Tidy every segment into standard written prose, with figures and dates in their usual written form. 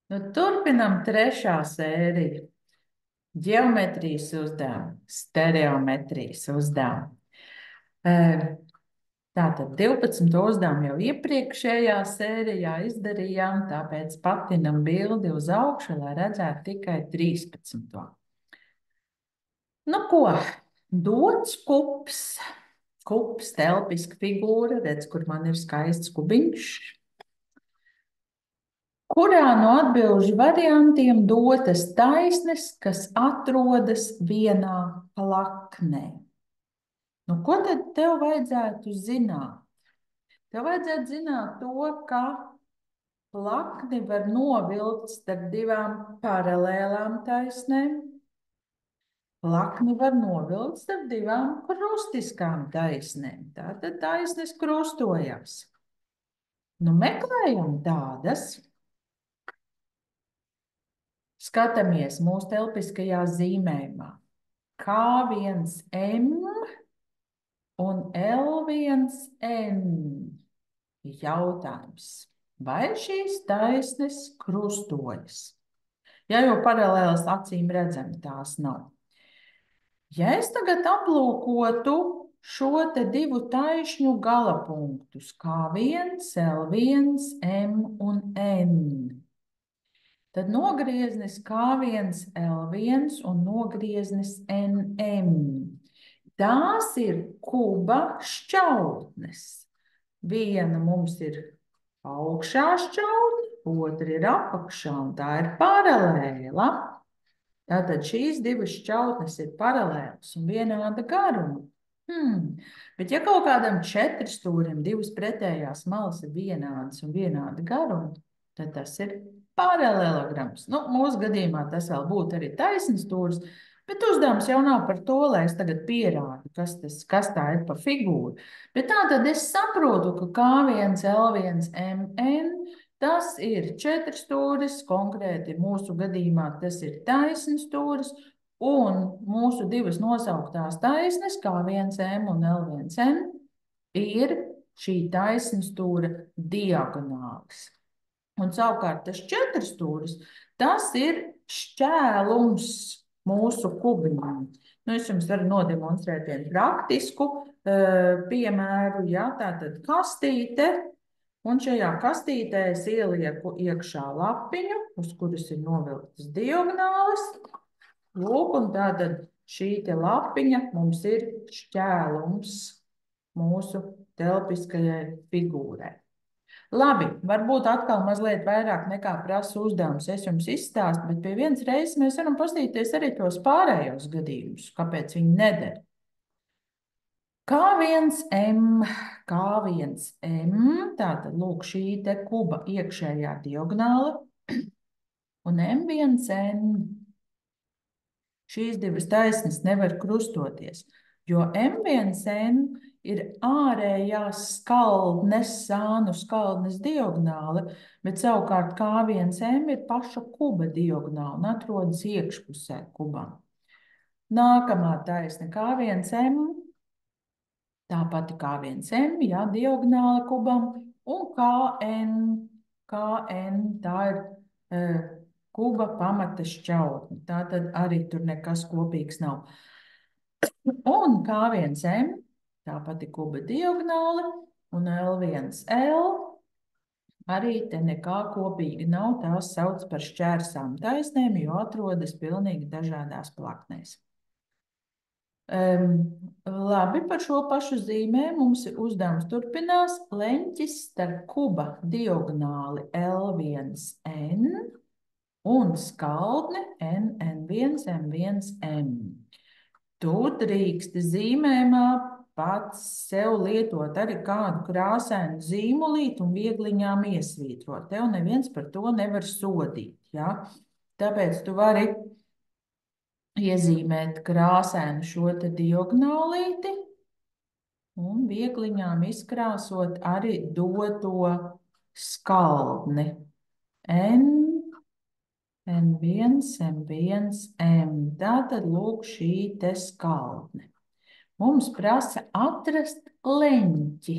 Nu, turpinam trešā sērija. Ģeometrijas uzdevumi, stereometrijas uzdevumi. Tātad 12 uzdevumu jau iepriekšējā sērijā izdarījām, tāpēc patinam bildi uz augšu, lai redzētu tikai 13. Nu ko, dots kups, telpiska figūra, redz, kur man ir skaists kubiņš, kurā no atbilžu variantiem dotas taisnes, kas atrodas vienā plaknē. Nu, ko tad tev vajadzētu zināt? Tev vajadzētu zināt to, ka plakni var novilkt starp divām paralēlām taisnēm. Plakni var novilkt starp divām krustiskām taisnēm. Tātad taisnes krustojās. Nu, meklējam tādas. Skatāmies mūsu telpiskajā zīmējumā. K1M un L1N. Jautājums. Vai šīs taisnes krustojas? Ja jau paralēlas acīm redzam, tās nav. Ja es tagad aplūkotu šo te divu taisņu galapunktus, K1, L1, M un N, tad nogrieznis K1, L1 un nogrieznis NM. Tās ir kuba šķautnes. Viena mums ir augšā šķautne, otra ir apakšā, un tā ir paralēla. Tātad šīs divas šķautnes ir paralēlas un vienāda garuma. Bet ja kaut kādam četrstūrim divas pretējās malas ir vienādas un vienāda garuma, tad tas ir paralēlograms. Nu, mūsu gadījumā tas vēl būtu arī taisnstūris, bet uzdevums jau nav par to, lai es tagad pierādu, kas tā ir pa figūru. Bet tā tad es saprotu, ka K1, L1, MN, tas ir četrstūris, konkrēti mūsu gadījumā tas ir taisnstūris, un mūsu divas nosauktās taisnes, K1M un L1N, ir šī taisnstūra diagonālis. Un savukārt tas četrstūris, tas ir šķēlums mūsu kubiņam. Nu, es jums varu nodemonstrēt vienu praktisku piemēru. Ja, tātad kastīte, un šajā kastītē es ielieku iekšā lapiņu, uz kuras ir novilktas diagonālis. Lūk, un tātad šī te lapiņa mums ir šķēlums mūsu telpiskajai figūrai. Labi, varbūt atkal mazliet vairāk nekā prasa uzdevums. Es jums izstāstu, bet pie vienas reizes mēs varam paskatīties arī tos pārējos gadījumus, kāpēc viņi nedara. K1M, tātad lūk šī te kuba iekšējā diagonāla, un M1N. Šīs divas taisnes nevar krustoties, jo M1N ir ārējās skaldnes, sānu skaldnes diagonāle, bet savukārt K1M ir paša kuba diagonāle un atrodas iekšpusē kubām. Nākamā taisne K1M, tā pati K1M, jā, diagonāle kubam, un KN, tā ir kuba pamata šķautne. Tātad arī tur nekas kopīgs nav. Un K1M, tā pati kuba diagonāle, un L1L, arī te nekā kopīga nav, tās sauc par šķērsām taisnēm, jo atrodas pilnīgi dažādās plaknēs. Labi, par šo pašu zīmē mums ir uzdevums turpinās. Leņķis starp kuba diagonāli L1N un skaldne NN1, M1M. Tu drīksti zīmējumā pats sev lietot arī kādu krāsainu zīmolīti un viegliņām iesvītrot. Tev neviens par to nevar sodīt. Ja? Tāpēc tu vari iezīmēt krāsainu šo te diagonālīti un viegliņām izkrāsot arī doto skaldni. N1, M1, M. Tātad lūk šī te skaldne. Mums prasa atrast leņķi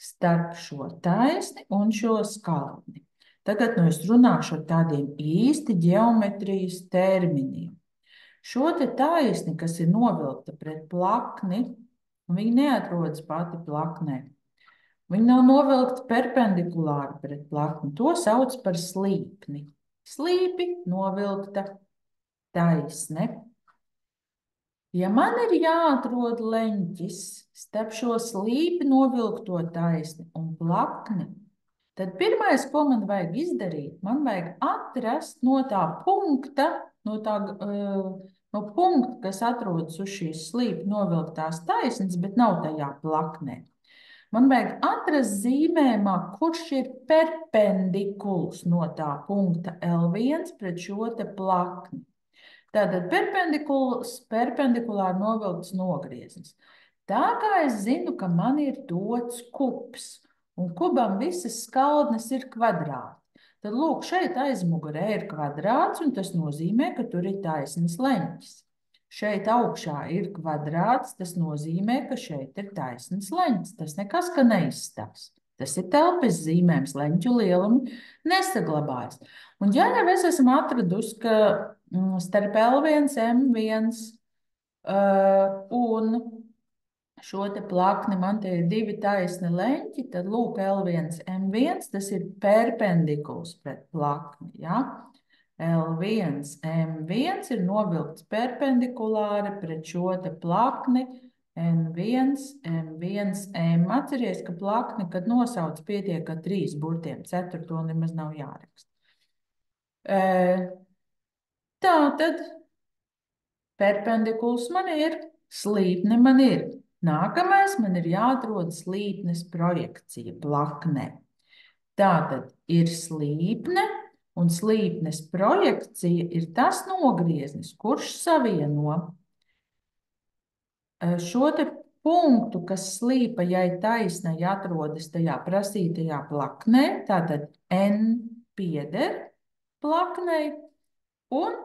starp šo taisni un šo skaldni. Tagad nu es runāšu ar tādiem īsti ģeometrijas terminiem. Šo te taisni, kas ir novilkta pret plakni, viņa neatrodas pati plaknē. Viņa nav novilkta perpendikulāri pret plakni. To sauc par slīpni. Slīpi novilkta taisne. Ja man ir jāatrod leņķis starp šo slīpi novilkto taisni un plakni, tad pirmais, ko man vajag izdarīt, man vajag atrast no tā punkta, no punkta, kas atrodas uz šīs slīpi novilktās taisnes, bet nav tajā plaknē. Man vajag atrast zīmējumā, kurš ir perpendikuls no tā punkta L1 pret šo te plakni. Tātad perpendikulāri novilkts nogrieznis. Tā kā es zinu, ka man ir dots kubs, un kubam visas skaldnes ir kvadrāti, tad lūk, šeit aizmugurē ir kvadrāts, un tas nozīmē, ka tur ir taisnas leņķis. Šeit augšā ir kvadrāts, tas nozīmē, ka šeit ir taisnas leņķis. Tas nekas, ka neizstāst. Tas ir telpas zīmējums, leņķu lielumi nesaglabājas. Un ja jau es esmu atradusi, ka starp L1, M1 un šo te plakni man te ir divi taisni leņķi, tad lūk L1, M1, tas ir perpendikuls pret plakni, ja? L1, M1 ir novilkts perpendikulāri pret šo te plakni, N1, M1, M. Atceries, ka plakni, kad nosauc, pietiek ar 3 burtiem, 4. nemaz nav jāraksta. Tā tad perpendikuls man ir, slīpne man ir. Nākamais man ir jāatrod slīpnes projekcija plaknē. Tātad ir slīpne, un slīpnes projekcija ir tas nogrieznis, kurš savieno šo te punktu, kas slīpajai taisnai atrodas tajā prasītajā plaknē, tātad N pieder plaknei, un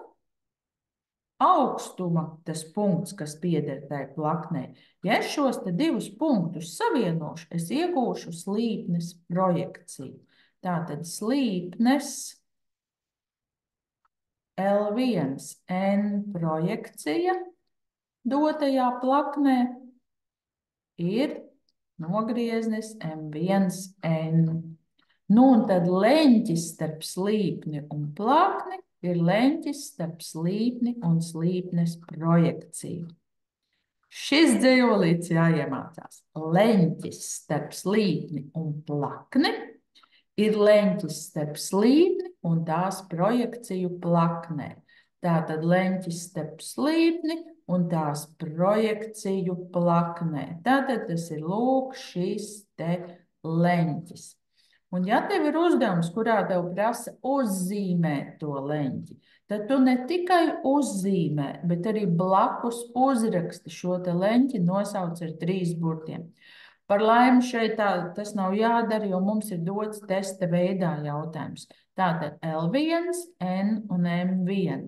augstuma tas punkts, kas pieder tai plaknei. Ja es šos te divus punktus savienošu, es iegūšu slīpnes projekciju. Tātad slīpnes L1 N projekcija dotajā plaknē ir nogrieznis M1 N. Nu, un tad leņķis starp slīpni un plakni ir leņķis starp slīpni un slīpnes projekciju. Šis dzejolīts jāiemācās. Leņķis starp slīpni un plakni ir leņķis starp slīpni un tās projekciju plaknē. Tātad leņķis starp slīpni un tās projekciju plaknē. Tātad tas ir lūk šis te leņķis. Un ja tev ir uzdevums, kurā tev prasa uzzīmēt to leņķi, tad tu ne tikai uzzīmē, bet arī blakus uzraksti šo te leņķi, nosauc ar 3 burtiem. Par laimi šeit tas nav jādara, jo mums ir dots testa veidā jautājums. Tātad L1, N un M1.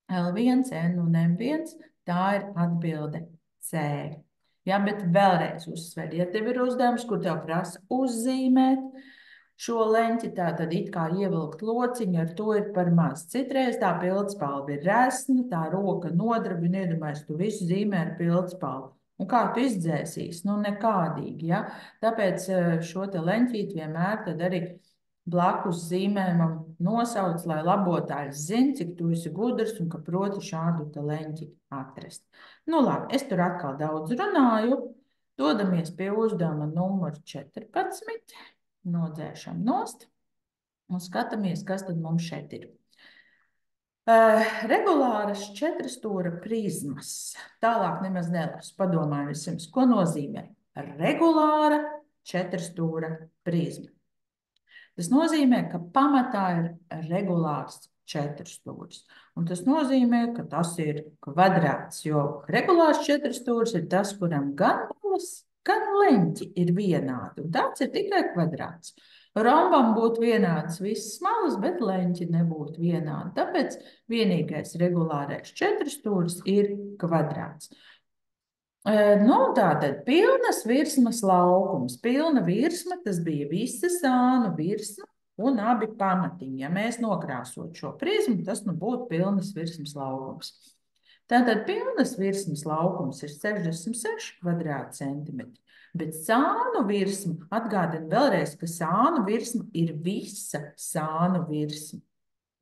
L1, N un M1, tā ir atbilde C. Ja, bet vēlreiz uzsver, ja tev ir uzdevums, kur tev prasa uzzīmēt šo leņķi, tā tad it kā ievilkt lociņu, ar to ir par maz. Citreiz tā pildspalva ir resna, tā roka nodrabina, iedomājies, tu visu zīmē ar pildspalvu. Un kā tu izdzēsīs? Nu, nekādīgi, ja? Tāpēc šo te leņķīti vienmēr tad arī blakus zīmējumam nosauc, lai labotājs zina, cik tu esi gudrs un ka proti šādu te leņķi atrast. Nu, labi, es tur atkal daudz runāju. Dodamies pie uzdevuma numur 14. Nodzēšam nost un skatāmies, kas tad mums šeit ir. Regulāras 4-stūra prizmas. Tālāk nemaz nelasu, padomāju vispirms, ko nozīmē regulāra 4-stūra prizma. Tas nozīmē, ka pamatā ir regulārs 4-stūris. Un tas nozīmē, ka tas ir kvadrāts, jo regulārs 4-stūris ir tas, kuram gan malas, gan leņķi ir vienādi. Un tāds ir tikai kvadrāts. Rombam būtu vienādas visas malas, bet leņķi nebūtu vienādi. Tāpēc vienīgais regulārais 4-stūris ir kvadrāts. Nu, tātad pilnas virsmas laukums. Pilna virsma, tas bija visa sānu virsma. un abi pamatiņi. Ja mēs nokrāsot šo prizmu, tas nu būtu pilnas virsmas laukums. Tātad pilnas virsmas laukums ir 66 kvadrātcentimetri, bet sānu virsma, atgādinu vēlreiz, ka sānu virsma ir visa sānu virsma.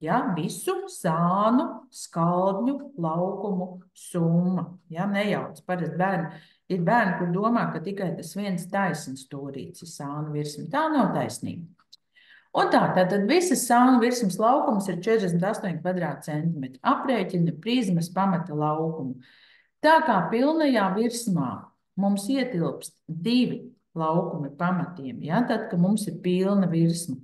Ja, visu sānu skaldņu laukumu summa. Ja, nejauc, parasti ir bērni, kur domā, ka tikai tas viens taisns stūrīts ir sānu virsma. Tā nav taisnība. Un tātad visas sānu virsmas laukums ir 48 kvadrātcentimetri. Aprēķina prizmas pamata laukumu. Tā kā pilnajā virsmā mums ietilpst 2 laukumi pamatiem, ja, tad, kad mums ir pilna virsma,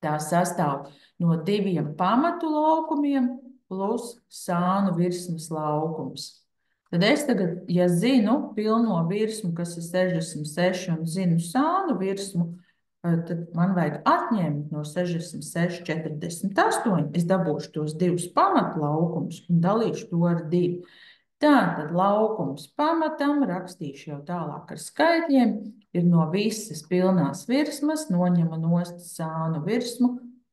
tā sastāv no 2 pamatu laukumiem plus sānu virsmas laukums. Tad es tagad, ja zinu pilno virsmu, kas ir 66, un zinu sānu virsmu, tad man vajag atņemt no 66, 48. Es dabūšu tos 2 pamatu laukumus un dalīšu to ar 2. Tātad laukums pamatam, rakstīšu jau tālāk ar skaitļiem, ir no visas pilnās virsmas, noņemu nost sānu virsmu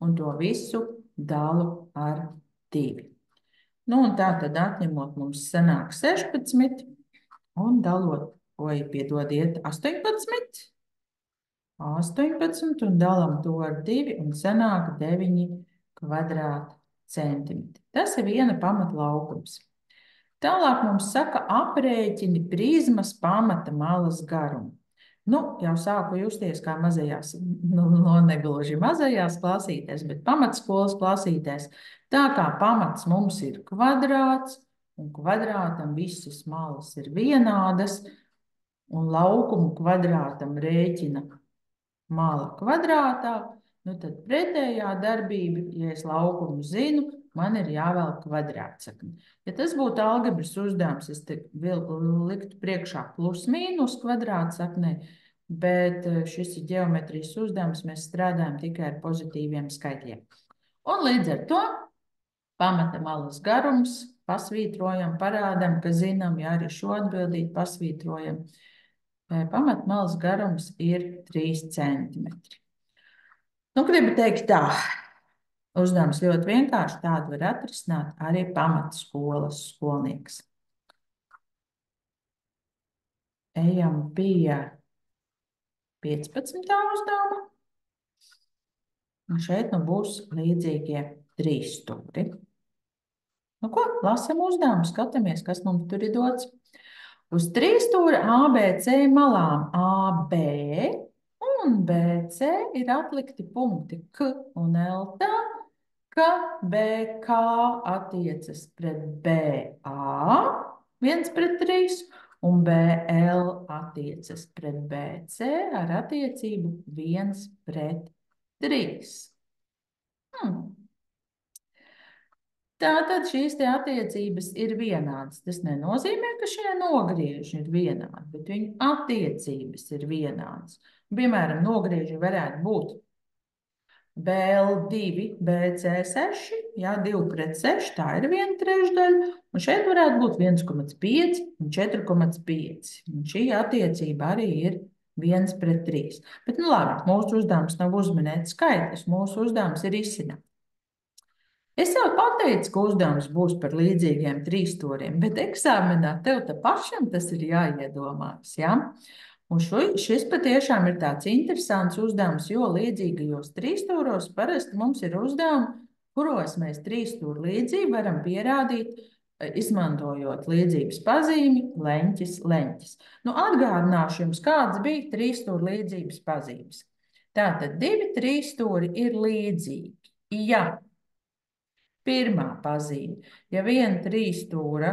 un to visu dalu ar 2. Nu, un tātad atņemot mums sanāk 16 un dalot, piedodiet, 18. 18 un dalam to ar 2 un sanāk 9 kvadrātcentimetri. Tas ir viena pamatlaukums. Tālāk mums saka aprēķini prizmas pamata malas garumu. Nu, jau sāku justies kā mazajās, negluži mazajās klasītēs, bet pamatskolas klasītēs. Tā kā pamats mums ir kvadrāts, un kvadrātam visas malas ir vienādas, un laukumu kvadrātam rēķina mala kvadrātā, nu tad pretējā darbība, ja es laukumu zinu, man ir jāvelk kvadrātsakne. Ja tas būtu algebras uzdevums, es te liktu priekšā plus mīnus kvadrātsaknē, bet šis ir ģeometrijas uzdevums, mēs strādājam tikai ar pozitīviem skaitļiem. Un līdz ar to pamata malas garums pasvītrojam, parādam, ka zinām, ja arī šo atbildīt pasvītrojam. Pamata malas garums ir 3 centimetri. Nu, gribu teikt tā, uzdevums ļoti vienkārši, tādu var atrisināt arī pamatskolas skolnieks. Ejam pie 15. uzdevuma. Un šeit nu būs līdzīgie 3 stūri. Nu ko, lasam uzdevumu, skatāmies, kas mums tur ir dots. Uz 3 stūra ABC malām AB un BC ir atlikti punkti K un L tā, ka BK attiecas pret BA 1:3 un BL attiecas pret BC ar attiecību 1:3. Tātad šīs te attiecības ir vienādas. Tas nenozīmē, ka šie nogrieži ir vienādi, bet viņu attiecības ir vienādas. Piemēram, nogrieži varētu būt BL2, BC6, jā, 2:6, tā ir 1/3, un šeit varētu būt 1,5 un 4,5. Un šī attiecība arī ir 1:3. Bet, nu labi, mūsu uzdevums nav uzminēt skaitļus, mūsu uzdevums ir izsināt. Es jau pateicu, ka uzdevums būs par līdzīgiem 3 stūriem, bet eksāmenā tev pašam tas ir jāiedomājas, ja? Un šis patiešām ir tāds interesants uzdevums, jo līdzīgajos 3 stūros parasti mums ir uzdevumi, kuros mēs 3 stūru līdzību varam pierādīt, izmantojot līdzības pazīmi, leņķis, leņķis. Nu, atgādināšu jums, kādas bija 3 stūru līdzības pazīmes. Tātad 2 3 stūri ir līdzīgi, ja pirmā pazīme, ja viena 3 stūra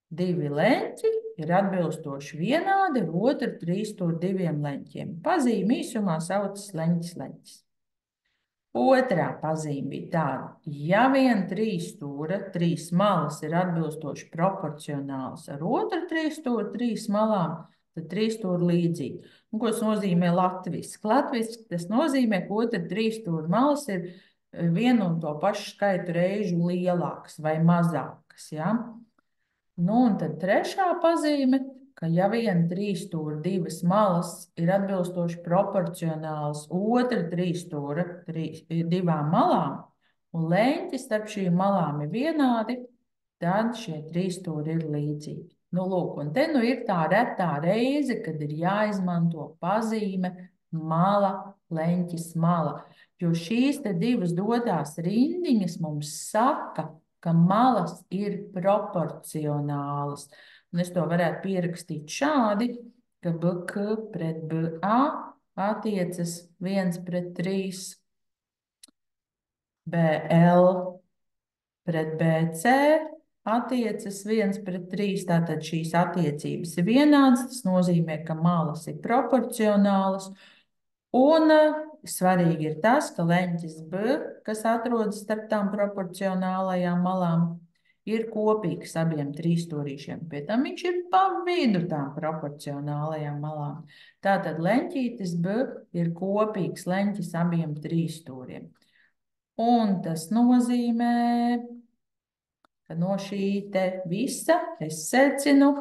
2 leņķi ir atbilstoši vienādi ar otru 3 stūra 2 leņķiem. Pazīme īsumā saucas leņķis, leņķis. Otrā pazīme bija tāda, ja viena 3 stūra 3 malas ir atbilstoši proporcionāls ar otru 3 stūra 3 malām, tad 3 stūri līdzīgi. Un, ko tas nozīmē latviski? Latviski tas nozīmē, ka otra 3 stūra malas ir vienu un to pašu skaitu reižu lielākas vai mazākas. Ja? Nu, un tad trešā pazīme, ka ja viena trīsstūra divas malas ir atbilstoši proporcionāls otra trīsstūra divām malām, un leņķi starp šīm malām ir vienādi, tad šie trīsstūri ir līdzīgi. Nu, lūk, un te nu ir tā retā reize, kad ir jāizmanto pazīme mala, leņķis, mala. Jo šīs te divas dotās rindiņas mums saka, ka malas ir proporcionālas. Un es to varētu pierakstīt šādi, ka BK pret BA attiecas 1:3, BL pret BC attiecas 1:3. Tātad šīs attiecības ir vienādas. Tas nozīmē, ka malas ir proporcionālas. Un svarīgi ir tas, ka leņķis B, kas atrodas starp tām proporcionālajām malām, ir kopīgs abiem trīsstūrīšiem. Pie tam viņš ir pa vidu tām proporcionālajām malām. Tātad leņķītis B ir kopīgs leņķis abiem trīsstūriem. Un tas nozīmē, ka no šī te visa es secinu,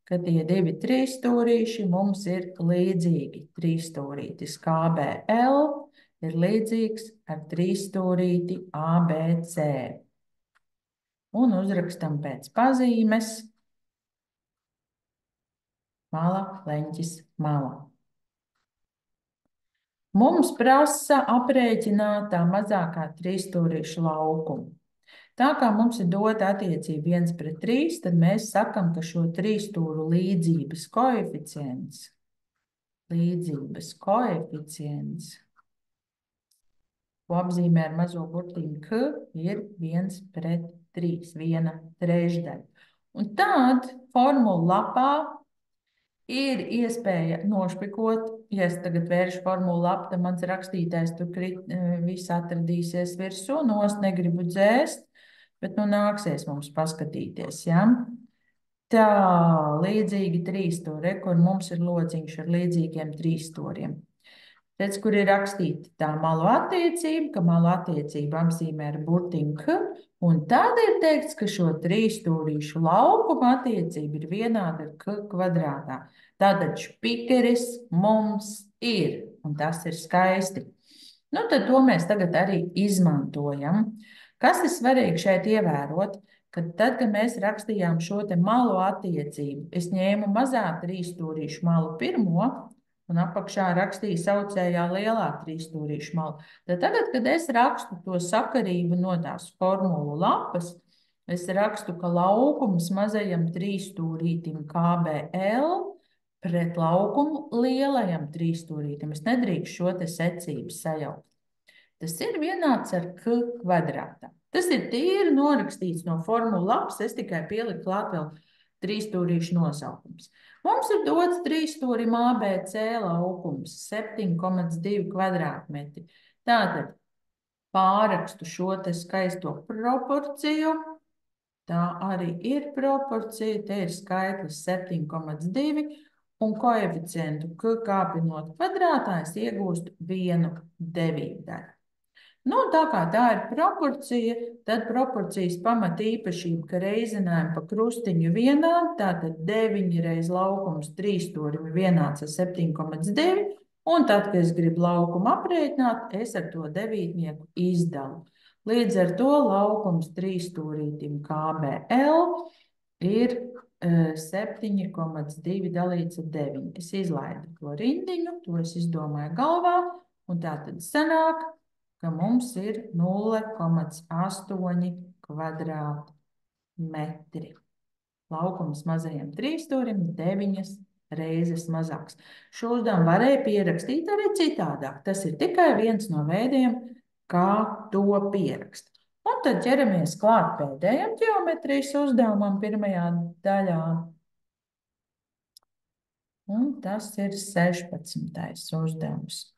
ka tie divi trīsstūrīši mums ir līdzīgi. Trīsstūrītis KBL ir līdzīgs ar trīsstūrīti ABC. Un uzrakstam pēc pazīmes mala, leņķis, mala. Mums prasa aprēķināt tā mazākā trīsstūrīša laukumu. Tā kā mums ir dota attiecība 1:3, tad mēs sakam, ka šo trīsstūru līdzības koeficients, ko apzīmē ar mazo burtiņu K, ir 1:3, 1/3. Un tad formulu lapā ir iespēja nošpikot. Ja es tagad vēršu formulu lapu, tad mans rakstītājs tur viss atradīsies virsū. Es negribu dzēst, bet nu nāksies mums paskatīties. Ja? Tā, līdzīgi trīsstūri, kur mums ir lodziņš ar līdzīgiem trīsstūriem. Redz, kur ir rakstīta tā malu attiecība, ka malu attiecību apzīmē ar burtiņu K, un tad ir teikts, ka šo trīsstūrīšu laukuma attiecība ir vienāda ar K kvadrātā. Tātad špikeris mums ir, un tas ir skaisti. Nu, tad to mēs tagad arī izmantojam. Kas ir svarīgi šeit ievērot? Kad tad, kad mēs rakstījām šo te malu attiecību, es ņēmu mazā trīsstūrīšu malu pirmo, un apakšā rakstīju saucējā lielā trīsstūrīšu malu. Tad tagad, kad es rakstu to sakarību no tās formulu lapas, es rakstu, ka laukums mazajam trīsstūrītim KBL pret laukumu lielajam trīsstūrītim. Es nedrīkstu šo te secību sajaukt. Tas ir vienāds ar K kvadrātā. Tas ir tīri norakstīts no formulu lapas, es tikai pieliku klāt vēl trīsstūrīšu nosaukums. Mums ir dots trīsstūrim ABC laukums 7,2 kvadrātmetri. Tātad pārakstu šo te skaisto proporciju. Tā arī ir proporcija, te ir skaitlis 7,2 un koeficientu K kāpinot kvadrātā es iegūstu 1/9. Nu, tā kā tā ir proporcija, tad proporcijas pamata īpašība, ka reizinājumi pa krustiņu vienādi, tātad 9 reiz laukums trīsstūrim ir vienāds ar 7,2, un tad, kad es gribu laukumu aprēķināt, es ar to devītnieku izdalu. Līdz ar to laukums trīsstūrītim KBL ir 7,2 dalīts ar 9. Es izlaidu to rindiņu, to es izdomāju galvā, un tā tad sanāk, ka mums ir 0,8 kvadrātmetri. Laukums mazajam trīsstūrim 9 reizes mazāks. Šo uzdevumu varēja pierakstīt arī citādāk. Tas ir tikai viens no veidiem, kā to pierakst. Un tad ķeramies klāt pēdējam ģeometrijas uzdevumam pirmajā daļā. Un tas ir 16. uzdevums.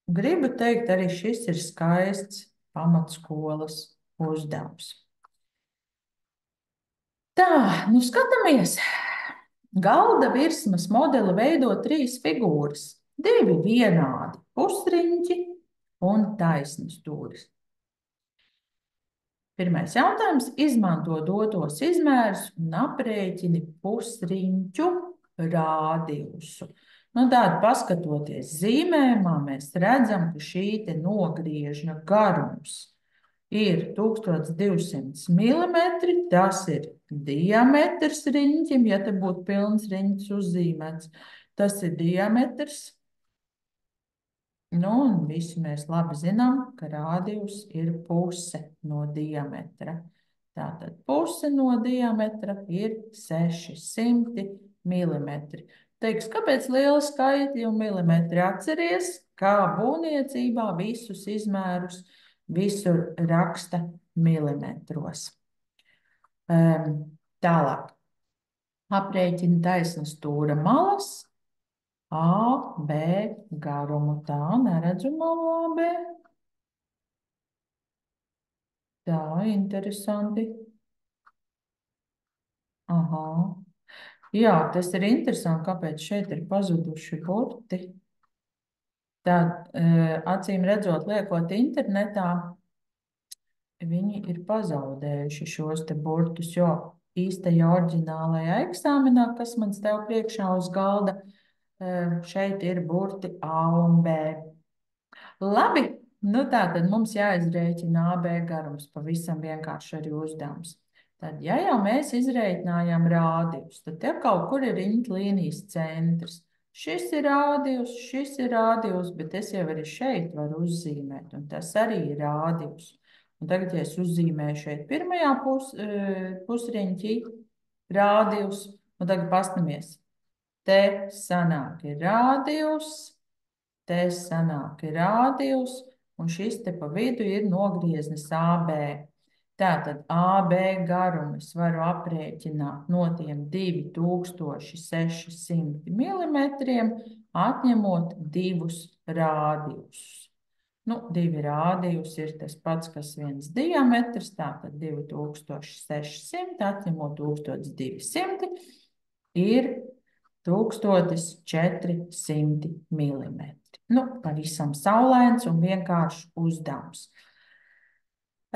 Gribu teikt, arī šis ir skaists pamatskolas uzdevums. Tā, nu skatāmies. Galda virsmas modeli veido 3 figūras. 2 vienādi pusriņķi un taisnas stūris. Pirmais jautājums. Izmanto dotos izmērus un aprēķini pusriņķu rādiusu. Nu, tātad, paskatoties zīmējumā, mēs redzam, ka šī te nogriežņa garums ir 1200 mm. Tas ir diametrs riņķim, ja te būtu pilns riņķis uzzīmēts. Tas ir diametrs. Nu, un visi mēs labi zinām, ka rādījus ir puse no diametra. Tātad puse no diametra ir 600 mm. Teiks, kāpēc liela skaitļi un milimetri? Atceries, kā būvniecībā visus izmērus visur raksta milimetros. Tālāk. Aprēķina taisnas stūra malas. AB garumu. Tā, neredzu malu AB. Tā, interesanti. Aha. Jā, tas ir interesanti, kāpēc šeit ir pazuduši burti. Tad, acīm redzot, liekot internetā, viņi ir pazaudējuši šos te burtus, jo īstajā oriģinālajā eksāmenā, kas man stāv priekšā uz galda, šeit ir burti A un B. Labi, nu tā tad mums jāizrēķina AB garums, pavisam vienkārši arī uzdevums. Tad, ja jau mēs izrēķinājām rādījus, tad te kaut kur ir riņķa līnijas centrs. Šis ir rādījus, bet es jau arī šeit varu uzzīmēt, un tas arī ir rādījus. Un tagad, ja es uzzīmēju šeit pirmajā pusriņķī rādījus, un tagad pastamies. Te sanāk ir rādījus, te sanāk ir rādījus, un šis te pa vidu ir nogrieznis AB. Tātad AB garumu es varu aprēķināt no tiem 2600 mm, atņemot divus rādījusus. Nu, divi rādījus ir tas pats, kas viens diametrs, tātad 2600 atņemot 1200 ir 1400 mm. Nu, pavisam saulains un vienkāršs uzdevums.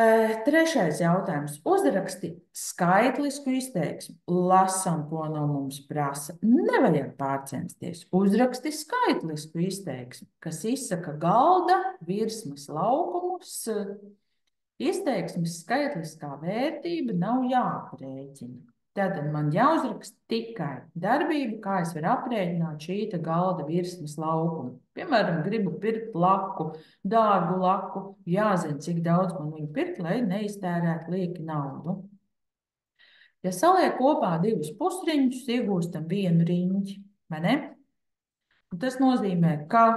Trešais jautājums. Uzraksti skaitlisku izteiksmi. Lasam, ko no mums prasa. Nevajag pārcensties. Uzraksti skaitlisku izteiksmi, kas izsaka galda virsmas laukumus. Izteiksmes skaitliskā vērtība nav jāaprēķina. Tātad man jāuzraksta tikai darbība, kā es varu aprēķināt šī galda virsmas laukumu. Piemēram, gribu pirkt laku, dārgu laku, jāzina, cik daudz man viņu pirkt, lai neiztērētu lieki naudu. Ja saliek kopā divus pusriņķus, iegūstam vienu riņķi, vai ne? Un tas nozīmē, ka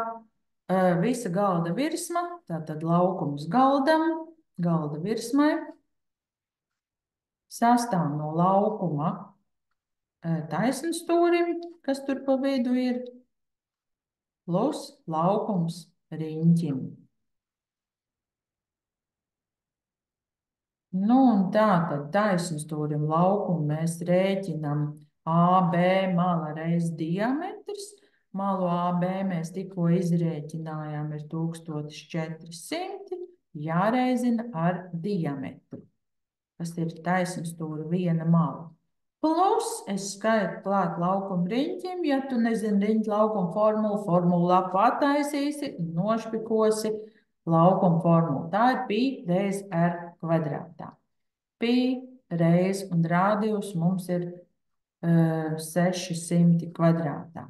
visa galda virsma, tātad laukums galdam, galda virsmai, sastāv no laukuma taisnstūrim, kas tur pa vidu ir, plus laukums riņķim. Nu, un tā tad taisnstūrim laukumu mēs rēķinam AB mala reiz diametrs. Malu AB mēs tikko izrēķinājām ir 1400, jāreizina ar diametru, kas ir taisnstūra viena mala. Plus es skaitu klāt laukumu riņķim, ja tu nezini riņķu laukumu formulu lapu attaisīsi, nošpikosi laukumu formulu. Tā ir pi reiz r kvadrātā. Pi reiz un rādījus mums ir 600 kvadrātā.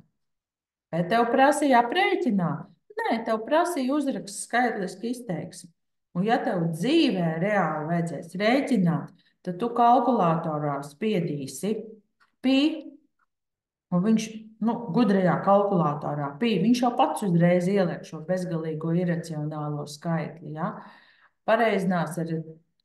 Vai tev prasīja aprēķināt? Nē, tev prasīja uzrakst skaitliski izteiksmi. Un ja tev dzīvē reāli vajadzēs rēķināt, tad tu kalkulatorā spiedīsi pi, un viņš, gudrajā kalkulatorā pi, viņš jau pats uzreiz ieliek šo bezgalīgo iracionālo skaitli, ja? Pareizinās ar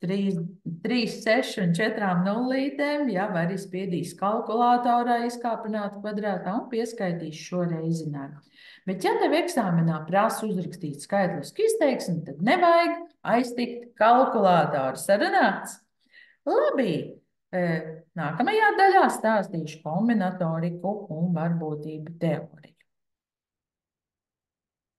3, 6 un 4 nullītēm, ja, vai arī spiedīs kalkulatorā izkāpināt kvadrātā un pieskaitīs šo reizinājumu. Bet, ja tev eksāmenā prasa uzrakstīt skaitlisku izteiksmi, tad nevajag aiztikt kalkulātoru. Sarunāts? Labi, nākamajā daļā stāstīšu kombinatoriku un varbūtību teoriju.